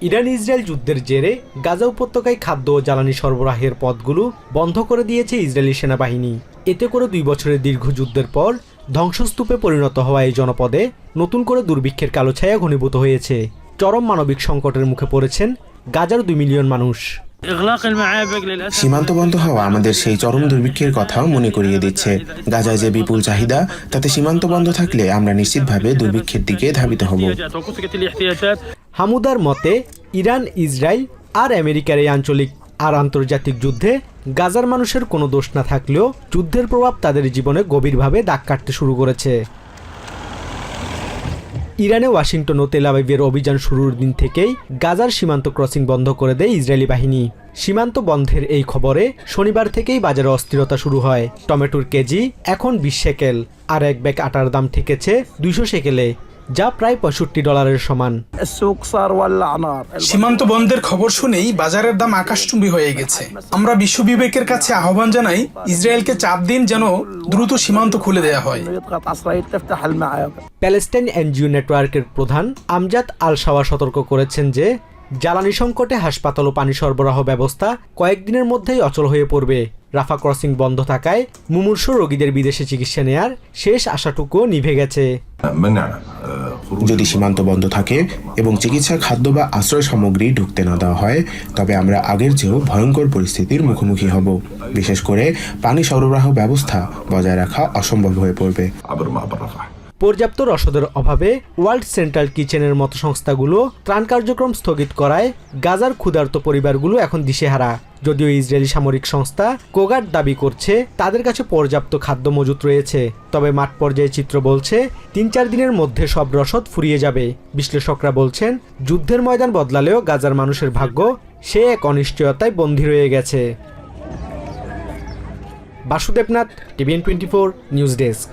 Iran Israel যুদ্ধের জেরে গাজা উপত্যকায় খাদ্য ও জ্বালানি সরবরাহের পথগুলো বন্ধ করে দিয়েছে ইসরায়েলি সেনাবাহিনী। এতে করে 2 বছরের দীর্ঘ যুদ্ধের পর ধ্বংসস্তূপে পরিণত হওয়া এই জনপদে নতুন করে দুর্ভিক্ষের কালো ছায়া ঘনীভূত হয়েছে। চরম মানবিক সংকটের মুখে পড়েছেন গাজার 2 মিলিয়ন মানুষ। সীমান্ত বন্ধ হওয়া আমাদের সেই চরম দুর্ভিক্ষের কথাও মনে করিয়ে দিচ্ছে। গাজায় যে বিপুল চাহিদা, তাতে সীমান্ত বন্ধ থাকলে আমরা নিশ্চিতভাবে দুর্ভিক্ষের দিকে ধাবিত হব। হামুদার মতে ইরান, ইসরায়েল আর আমেরিকার এই আঞ্চলিক আর আন্তর্জাতিক যুদ্ধে গাজার মানুষের কোনো দোষ না থাকলেও যুদ্ধের প্রভাব তাদের জীবনে গভীরভাবে দাগ কাটতে শুরু করেছে। ইরানে ওয়াশিংটন ও তেল আবিবের অভিযান শুরুর দিন থেকেই গাজার সীমান্ত ক্রসিং বন্ধ করে দেয় ইসরায়েলি বাহিনী। সীমান্ত বন্ধের এই খবরে শনিবার থেকেই বাজারে অস্থিরতা শুরু হয়। টমেটোর কেজি এখন 20 শেকেল, আর এক ব্যাগ আটার দাম ঠেকেছে 200 শেকেলে, যা প্রায় $65 সমান। সীমান্ত বন্ধের খবর শুনেই বাজারের দাম আকাশচুম্বী হয়ে গেছে। আমরা বিশ্ব বিবেকের কাছে আহ্বান জানাই, ইসরায়েলকে চাপ দিন যেন দ্রুত সীমান্ত খুলে দেওয়া হয়। প্যালেস্টাইন এনজিও নেটওয়ার্কের প্রধান আমজাদ আল শাওয়া সতর্ক করেছেন যে জ্বালানি সংকটে হাসপাতাল ও পানি সরবরাহ ব্যবস্থা কয়েকদিনের মধ্যেই অচল হয়ে পড়বে। রাফা ক্রসিং বন্ধ থাকায় মুমূর্ষু রোগীদের বিদেশে চিকিৎসা নেয়ার শেষ আশাটুকুও নিভে গেছে। যদি সীমান্ত বন্ধ থাকে এবং চিকিৎসা, খাদ্য বা আশ্রয় সামগ্রী ঢুকতে না দেওয়া হয়, তবে আমরা আগের চেয়েও ভয়ঙ্কর পরিস্থিতির মুখোমুখি হব। বিশেষ করে পানি সরবরাহ ব্যবস্থা বজায় রাখা অসম্ভব হয়ে পড়বে। পর্যাপ্ত রসদের অভাবে ওয়ার্ল্ড সেন্ট্রাল কিচেনের মতো সংস্থাগুলো ত্রাণ কার্যক্রম স্থগিত করায় গাজার ক্ষুধার্ত পরিবারগুলো এখন দিশেহারা। যদিও ইসরায়েলি সামরিক সংস্থা কোগাট দাবি করছে তাদের কাছে পর্যাপ্ত খাদ্য মজুত রয়েছে, তবে মাঠ পর্যায়ে চিত্র বলছে 3-4 দিনের মধ্যে সব রসদ ফুরিয়ে যাবে। বিশ্লেষকরা বলছেন যুদ্ধের ময়দান বদলালেও গাজার মানুষের ভাগ্য সে এক অনিশ্চয়তায় বন্দী রয়ে গেছে। Basudebnath, TVN24 news desk.